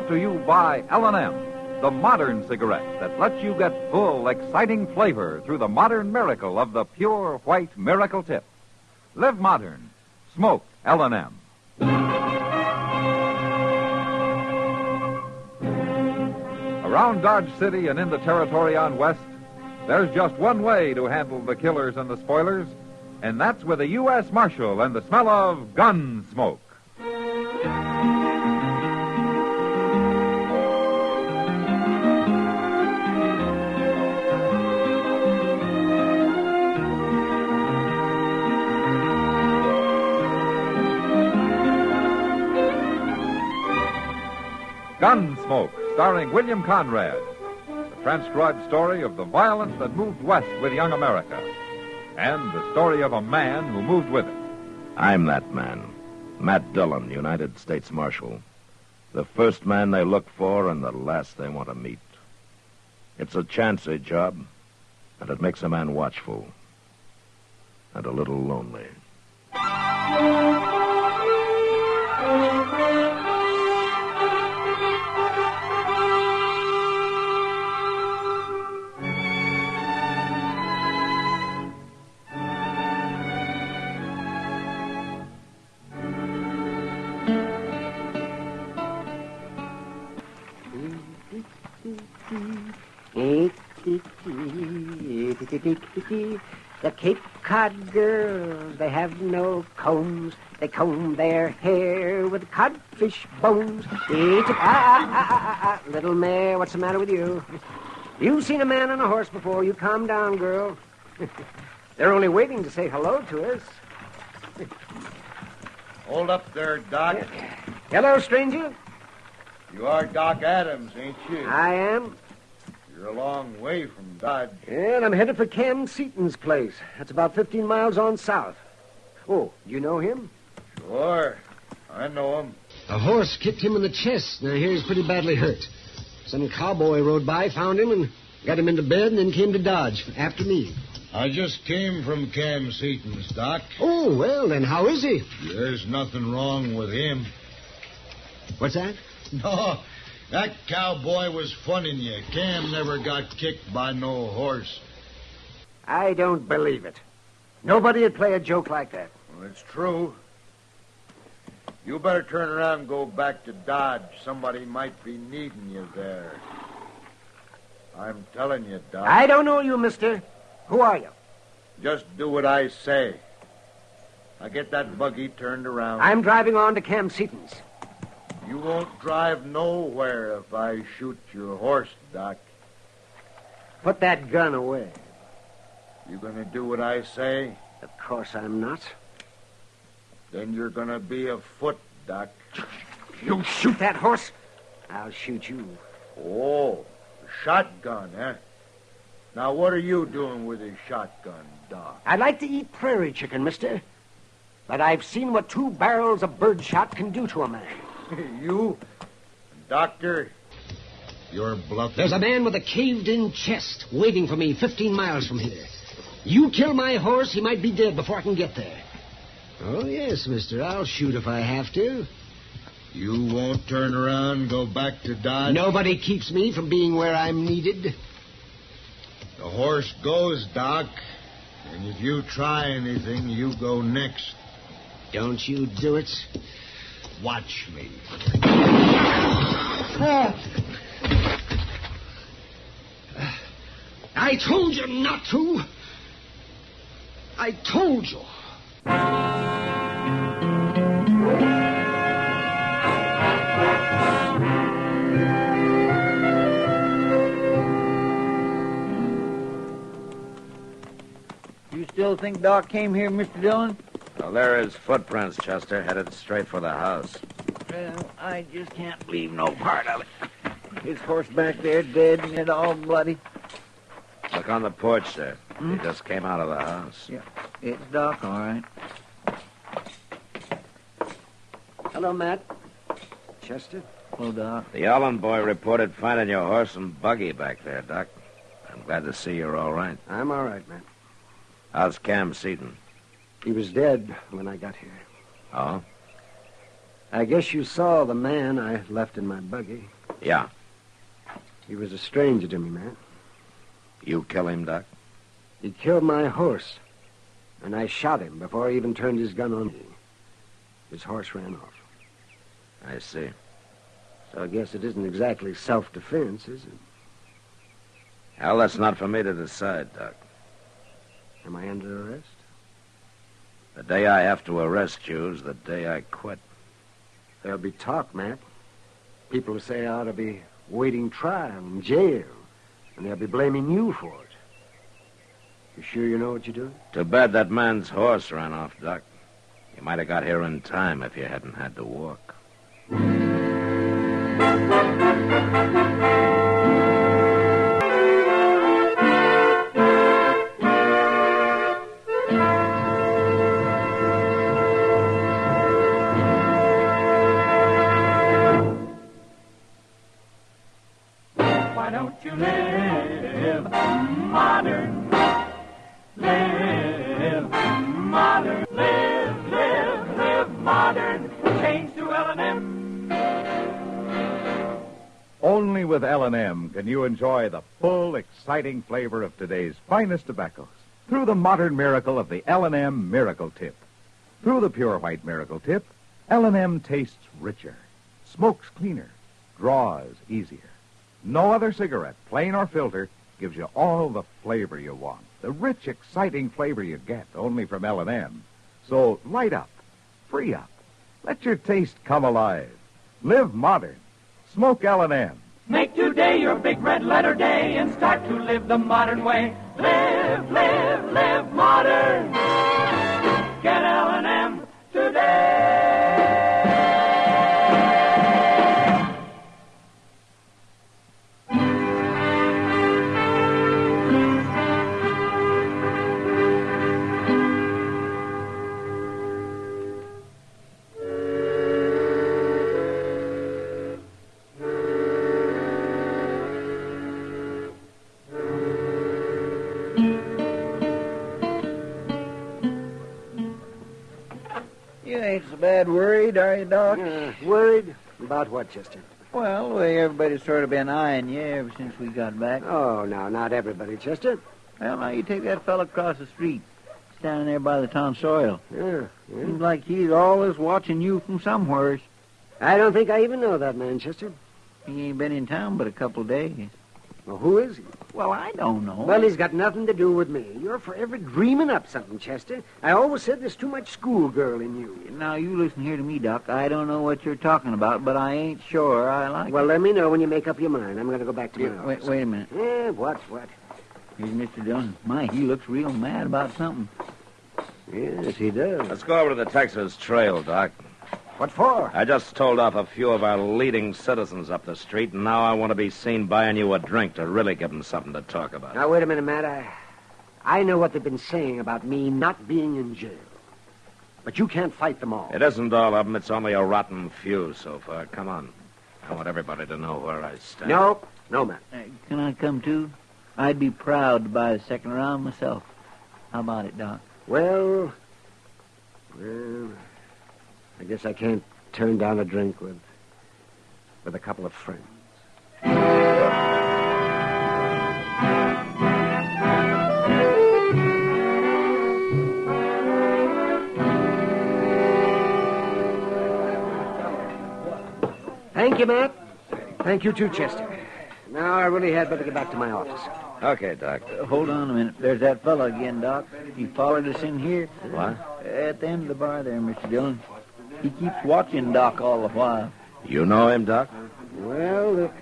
brought to you by L&M, the modern cigarette that lets you get full, exciting flavor through the modern miracle of the pure white Miracle Tip. Live modern. Smoke L&M. Around Dodge City and in the territory on West, there's just one way to handle the killers and the spoilers, and that's with a U.S. Marshal and the smell of Gunsmoke. Gunsmoke, starring William Conrad. The transcribed story of the violence that moved west with young America. And the story of a man who moved with it. I'm that man. Matt Dillon, United States Marshal. The first man they look for and the last they want to meet. It's a chancy job, and it makes a man watchful. And a little lonely. The Cape Cod girls, they have no combs. They comb their hair with codfish bones. Little mare, what's the matter with you? You've seen a man on a horse before. You calm down, girl. They're only waiting to say hello to us. Hold up there, Doc. Hello, stranger. You are Doc Adams, ain't you? I am. You're a long way from Dodge. And I'm headed for Cam Seaton's place. That's about 15 miles on south. Oh, you know him? Sure. I know him. A horse kicked him in the chest. Now, here he's pretty badly hurt. Some cowboy rode by, found him, and got him into bed, and then came to Dodge after me. I just came from Cam Seaton's, Doc. Oh, well, then how is he? There's nothing wrong with him. What's that? No, that cowboy was funning you. Cam never got kicked by no horse. I don't believe it. Nobody would play a joke like that. Well, it's true. You better turn around and go back to Dodge. Somebody might be needing you there. I'm telling you, Doc. I don't know you, mister. Who are you? Just do what I say. Now get that buggy turned around. I'm driving on to Cam Seaton's. You won't drive nowhere if I shoot your horse, Doc. Put that gun away. You gonna do what I say? Of course I'm not. Then you're gonna be afoot, Doc. You shoot that horse, I'll shoot you. Oh, a shotgun, eh? Now, what are you doing with a shotgun, Doc? I'd like to eat prairie chicken, mister. But I've seen what 2 barrels of birdshot can do to a man. You? Doctor? You're bluffing. There's a man with a caved-in chest waiting for me 15 miles from here. You kill my horse, he might be dead before I can get there. Oh, yes, mister. I'll shoot if I have to. You won't turn around and go back to Dodge? Nobody keeps me from being where I'm needed. The horse goes, Doc. And if you try anything, you go next. Don't you do it. Watch me. I told you not to. I told you. You still think Doc came here, Mr. Dillon? Well, there are his footprints, Chester, headed straight for the house. Well, I just can't believe no part of it. His horse back there dead and all bloody. Look on the porch there. He just came out of the house. Yeah, it's Doc, all right. Hello, Matt. Chester? Hello, Doc. The Allen boy reported finding your horse and buggy back there, Doc. I'm glad to see you're all right. I'm all right, Matt. How's Cam Seaton? He was dead when I got here. Oh? I guess you saw the man I left in my buggy. Yeah. He was a stranger to me, Matt. You kill him, Doc? He killed my horse, and I shot him before he even turned his gun on me. His horse ran off. I see. So I guess it isn't exactly self-defense, is it? Well, that's not for me to decide, Doc. Am I under arrest? The day I have to arrest you is the day I quit. There'll be talk, Matt. People will say I ought to be waiting trial in jail, and they'll be blaming you for it. You sure you know what you're doing? Too bad that man's horse ran off, Doc. You might have got here in time if you hadn't had to walk. Why don't you live modern? Live modern. Live modern. Change to L&M. Only with L&M can you enjoy the full, exciting flavor of today's finest tobaccos through the modern miracle of the L&M Miracle Tip. Through the pure white Miracle Tip, L&M tastes richer, smokes cleaner, draws easier. No other cigarette, plain or filter, gives you all the flavor you want. The rich, exciting flavor you get only from L&M. So light up, free up. Let your taste come alive. Live modern. Smoke L&M. Make today your big red letter day and start to live the modern way. Live modern. Get L&M today. You ain't so bad worried, are you, Doc? Worried? About what, Chester? Well, the way everybody's sort of been eyeing you ever since we got back. Oh, no, not everybody, Chester. Well, now you take that fella across the street, standing there by the town soil. Yeah. Seems like he's always watching you from somewheres. I don't think I even know that man, Chester. He ain't been in town but a couple of days. Well, who is he? Well, I don't know. Well, he's got nothing to do with me. You're forever dreaming up something, Chester. I always said there's too much schoolgirl in you. Now, you listen here to me, Doc. I don't know what you're talking about, but I ain't sure I like Well, it. let me know when you make up your mind. I'm going to go back to my office. Wait a minute. Yeah, what? Here's Mr. Dillon. My, he looks real mad about something. Yes, he does. Let's go over to the Texas Trail, Doc. What for? I just told off a few of our leading citizens up the street, and now I want to be seen buying you a drink to really give them something to talk about. Now, wait a minute, Matt. I know what they've been saying about me not being in jail. But you can't fight them all. It isn't all of them. It's only a rotten few so far. Come on. I want everybody to know where I stand. No, Matt. Can I come too? I'd be proud to buy the second round myself. How about it, Doc? Well, I guess I can't turn down a drink with a couple of friends. Thank you, Matt. Thank you, too, Chester. Now, I really had better get back to my office. Okay, Doc. Hold on a minute. There's that fellow again, Doc. He followed us in here. What? At the end of the bar there, Mr. Dillon. He keeps watching Doc all the while. You know him, Doc? Well,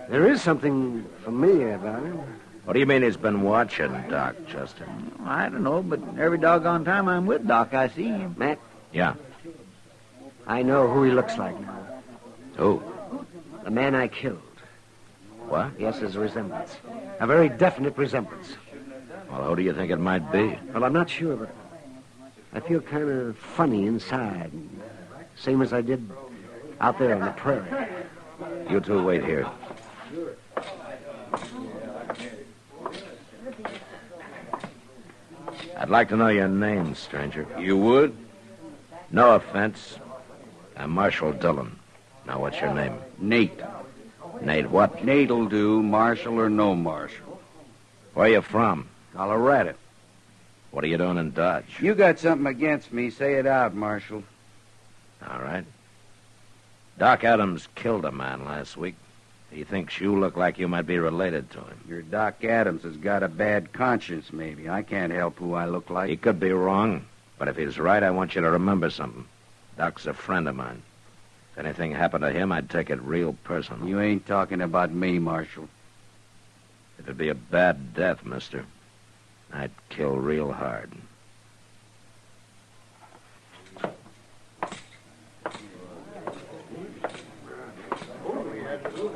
there is something familiar about him. What do you mean he's been watching, Doc, Chester? I don't know, but every doggone time I'm with Doc, I see him. Matt, Yeah. I know who he looks like now. Who? The man I killed. What? Yes, there's a resemblance. A very definite resemblance. Well, who do you think it might be? Well, I'm not sure, but I feel kind of funny inside. Same as I did out there on the prairie. You two wait here. I'd like to know your name, stranger. You would? No offense. I'm Marshal Dillon. Now, what's your name? Nate. Nate what? Nate'll do, marshal or no marshal. Where you from? Colorado. What are you doing in Dodge? You got something against me, say it out, Marshal. All right. Doc Adams killed a man last week. He thinks you look like you might be related to him. Your Doc Adams has got a bad conscience, maybe. I can't help who I look like. He could be wrong, but if he's right, I want you to remember something. Doc's a friend of mine. If anything happened to him, I'd take it real personal. You ain't talking about me, Marshal. It'd be a bad death, mister. I'd kill real hard.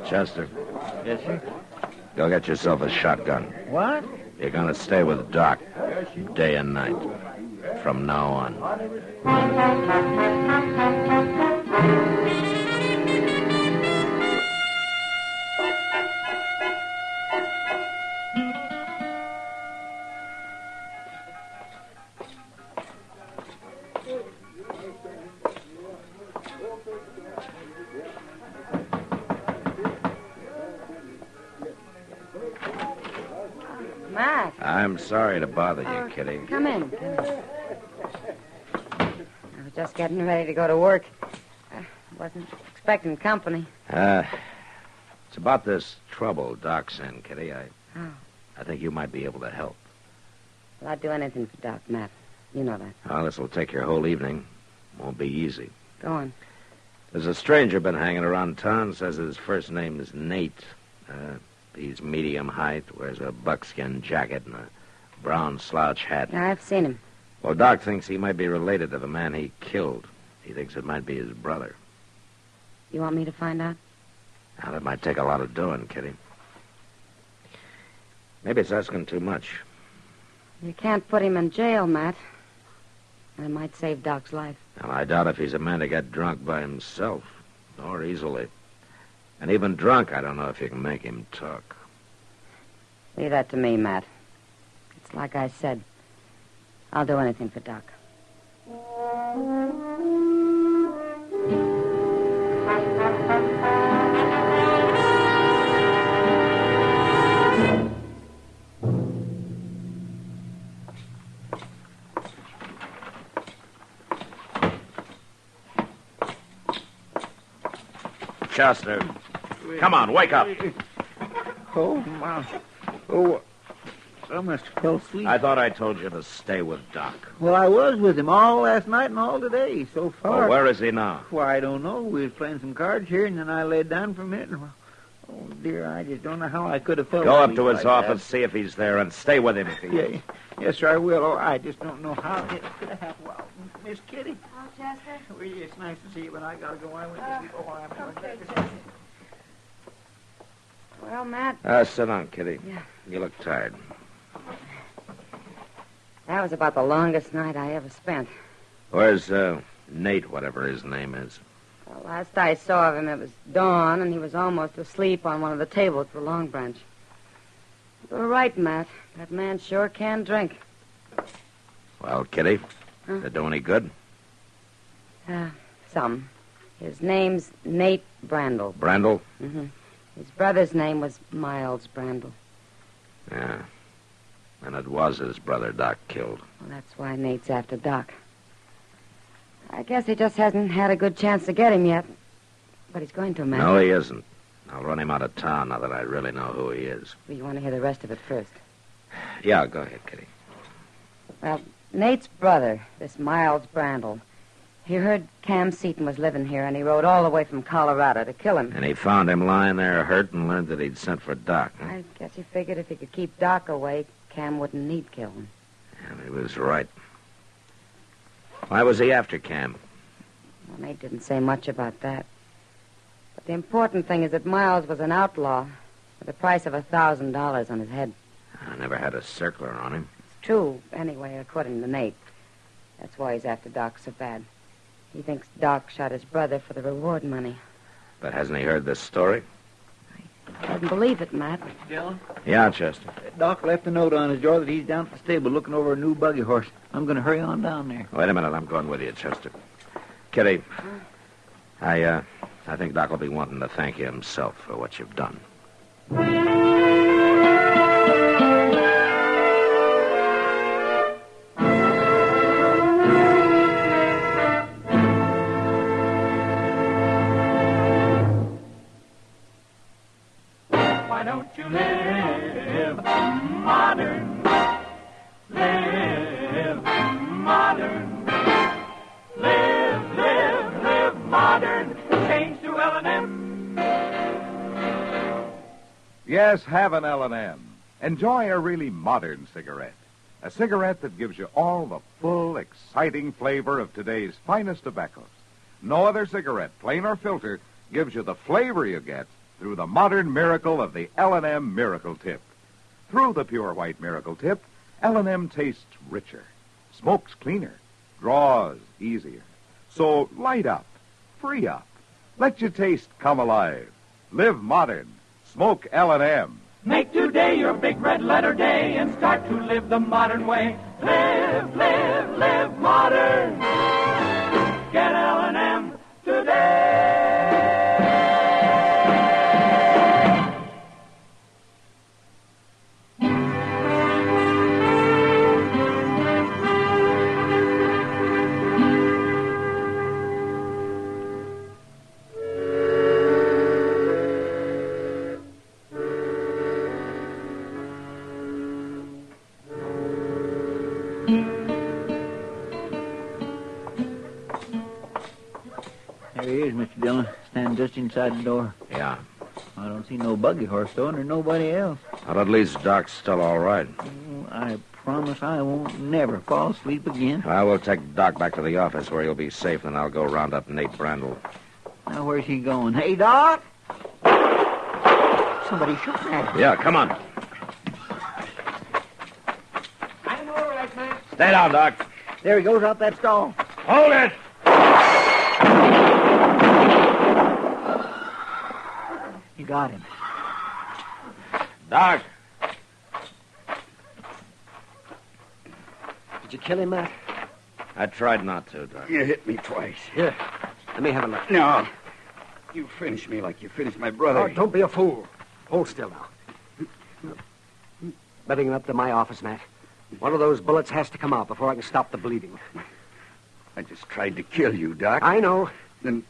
Chester. Yes, sir. Go get yourself a shotgun. What? You're gonna stay with Doc day and night from now on. Matt. I'm sorry to bother you, Kitty. Come in. I was just getting ready to go to work. Wasn't expecting company. It's about this trouble Doc's in, Kitty. Oh. I think you might be able to help. Well, I'd do anything for Doc, Matt. You know that. Well, this will take your whole evening. Won't be easy. Go on. There's a stranger been hanging around town. Says his first name is Nate. He's medium height, wears a buckskin jacket and a brown slouch hat. Yeah, I've seen him. Well, Doc thinks he might be related to the man he killed. He thinks it might be his brother. You want me to find out? Now, that might take a lot of doing, Kitty. Maybe it's asking too much. You can't put him in jail, Matt. It might save Doc's life. Well, I doubt if he's a man to get drunk by himself, or easily. And even drunk, I don't know if you can make him talk. Leave that to me, Matt. It's like I said. I'll do anything for Doc. Chester, come on, wake up. Oh, my. Oh, I must have fell asleep. I thought I told you to stay with Doc. Well, I was with him all last night and all today so far. Well, where is he now? Why, I don't know. We was playing some cards here, and then I laid down for a minute. And, oh, dear, I just don't know how I could have fell Go up asleep to his like office, see if he's there, and stay with him if he is. Yeah, yes, sir, I will. Oh, I just don't know how it could have happened. Well, Miss Kitty. Oh, Chester? Well, it's nice to see you, but I got to go. I went to sleep. Oh, I'm Okay, Well, Matt, Sit down, Kitty. Yeah. You look tired. that was about the longest night I ever spent. Where's Nate, whatever his name is? Well, last I saw of him, it was dawn, and he was almost asleep on one of the tables at the Long Branch. You were right, Matt. That man sure can drink. Well, Kitty, Huh? did it do any good? Some. His name's Nate Brandel. Brandel? Mm-hmm. His brother's name was Miles Brandel. Yeah. And it was his brother Doc killed. Well, that's why Nate's after Doc. I guess he just hasn't had a good chance to get him yet. But he's going to, Matt. No, he isn't. I'll run him out of town now that I really know who he is. Well, you want to hear the rest of it first? Yeah, go ahead, Kitty. Well, Nate's brother, this Miles Brandel, he heard Cam Seaton was living here, and he rode all the way from Colorado to kill him. And he found him lying there hurt and learned that he'd sent for Doc. Huh? I guess he figured if he could keep Doc away, Cam wouldn't need kill him. And he was right. Why was he after Cam? Well, Nate didn't say much about that. But the important thing is that Miles was an outlaw with a price of $1,000 on his head. I never had a circler on him. It's true, anyway, according to Nate. That's why he's after Doc so bad. He thinks Doc shot his brother for the reward money. But hasn't he heard this story? I couldn't believe it, Matt. Dylan? Yeah, Chester. Doc left a note on his door that he's down at the stable looking over a new buggy horse. I'm going to hurry on down there. Wait a minute, I'm going with you, Chester. Kitty, I I think Doc will be wanting to thank you himself for what you've done. Why don't you live modern? Live modern. Live modern. Change to L&M. Yes, have an L&M. Enjoy a really modern cigarette. A cigarette that gives you all the full, exciting flavor of today's finest tobaccos. No other cigarette, plain or filter, gives you the flavor you get through the modern miracle of the L&M Miracle Tip. Through the pure white Miracle Tip, L&M tastes richer, smokes cleaner, draws easier. So light up, free up, let your taste come alive. Live modern, smoke L&M. Make today your big red letter day and start to live the modern way. Live modern. Get L&M today. There he is, Mr. Dillon, standing just inside the door. Yeah. I don't see no buggy horse, though, and there's nobody else. Well, at least Doc's still all right. I promise I won't never fall asleep again. I will take Doc back to the office where he'll be safe, and I'll go round up Nate Brandel. Now, where's he going? Hey, Doc! Somebody shooting at him. Yeah, come on. I'm all right, man. Stay down, Doc. There he goes out that stall. Hold it! You got him. Doc. Did you kill him, Matt? I tried not to, Doc. You hit me twice. Here, let me have a look. No. You finished me like you finished my brother. Oh, don't be a fool. Hold still now. Better get up to my office, Matt. One of those bullets has to come out before I can stop the bleeding. I just tried to kill you, Doc. I know. Then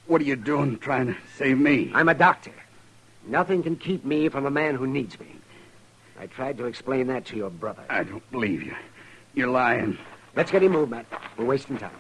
what are you doing trying to save me? I'm a doctor. Nothing can keep me from a man who needs me. I tried to explain that to your brother. I don't believe you. You're lying. Let's get him moved, Matt. We're wasting time.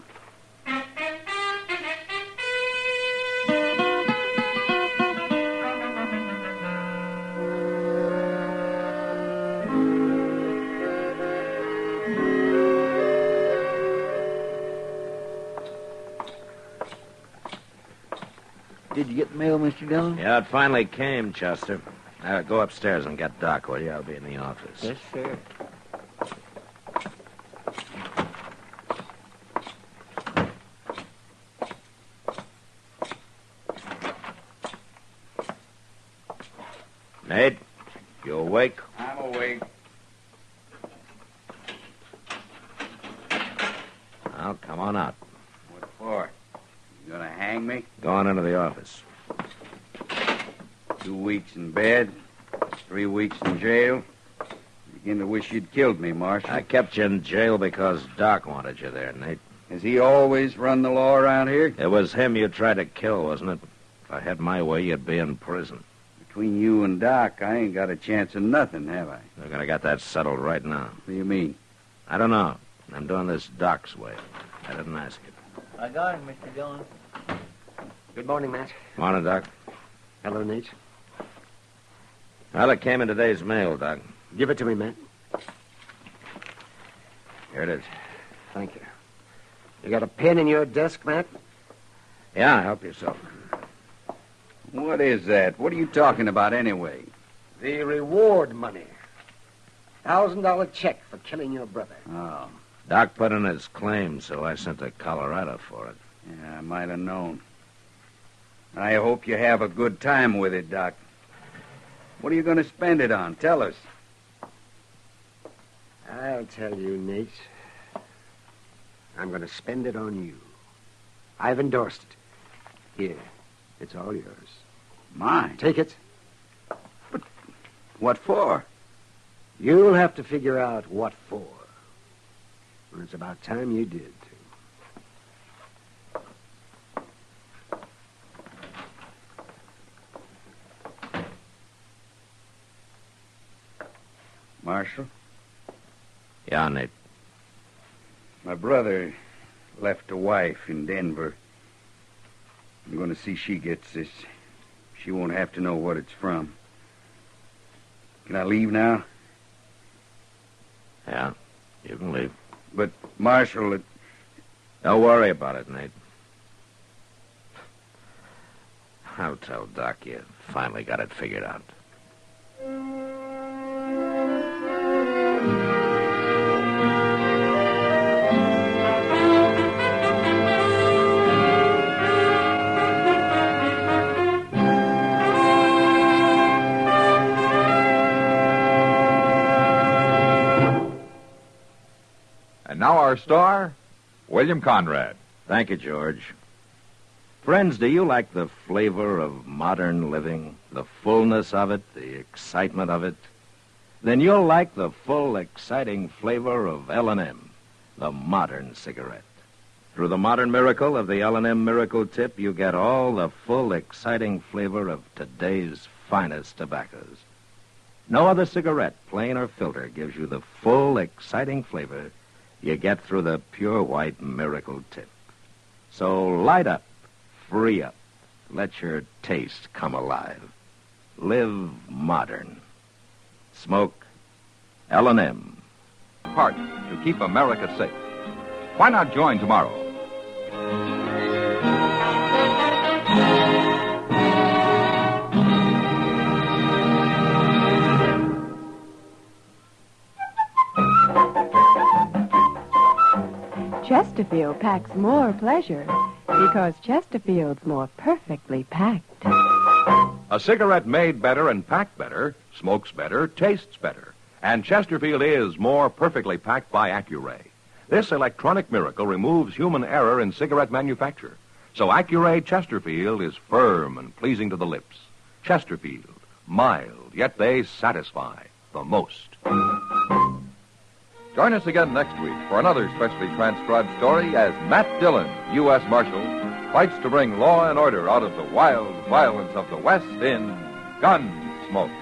Did you get the mail, Mr. Dillon? Yeah, it finally came, Chester. Go upstairs and get Doc, will you? I'll be in the office. Yes, sir. Nate, you awake? I'm awake. Well, come on out. What for? You gonna hang me? Go on into the office. 2 weeks in bed, 3 weeks in jail. Begin to wish you'd killed me, Marshal. I kept you in jail because Doc wanted you there, Nate. Has he always run the law around here? It was him you tried to kill, wasn't it? If I had my way, you'd be in prison. Between you and Doc, I ain't got a chance of nothing, have I? We're going to get that settled right now. What do you mean? I don't know. I'm doing this Doc's way. I didn't ask you. I got him, Mr. Dillon. Good morning, Matt. Morning, Doc. Hello, Nate. Well, it came in today's mail, Doc. Give it to me, Matt. Here it is. Thank you. You got a pen in your desk, Matt? Yeah, help yourself. What is that? What are you talking about anyway? The reward money. $1,000 check for killing your brother. Oh, Doc put in his claim, so I sent to Colorado for it. yeah, I might have known. I hope you have a good time with it, Doc. What are you going to spend it on? Tell us. I'll tell you, Nate. I'm going to spend it on you. I've endorsed it. Here. It's all yours. Mine? Take it. What for? You'll have to figure out what for. And it's about time you did, too. Marshal? Yeah, Nate. My brother left a wife in Denver. I'm going to see she gets this. She won't have to know what it's from. Can I leave now? Yeah, you can leave. But, Marshal, Don't worry about it, Nate. I'll tell Doc you finally got it figured out. And now our star, William Conrad. Thank you, George. Friends, do you like the flavor of modern living, the fullness of it, the excitement of it? Then you'll like the full, exciting flavor of L&M, the modern cigarette. Through the modern miracle of the L&M Miracle Tip, you get all the full, exciting flavor of today's finest tobaccos. No other cigarette, plain or filter, gives you the full, exciting flavor you get through the pure white Miracle Tip. So light up, free up, let your taste come alive. Live modern. Smoke L&M. Part to keep America safe. Why not join tomorrow? Chesterfield packs more pleasure because Chesterfield's more perfectly packed. A cigarette made better and packed better, smokes better, tastes better. And Chesterfield is more perfectly packed by Accuray. This electronic miracle removes human error in cigarette manufacture. So Accuray Chesterfield is firm and pleasing to the lips. Chesterfield, mild, yet they satisfy the most. Join us again next week for another specially transcribed story as Matt Dillon, U.S. Marshal, fights to bring law and order out of the wild violence of the West in Gunsmoke.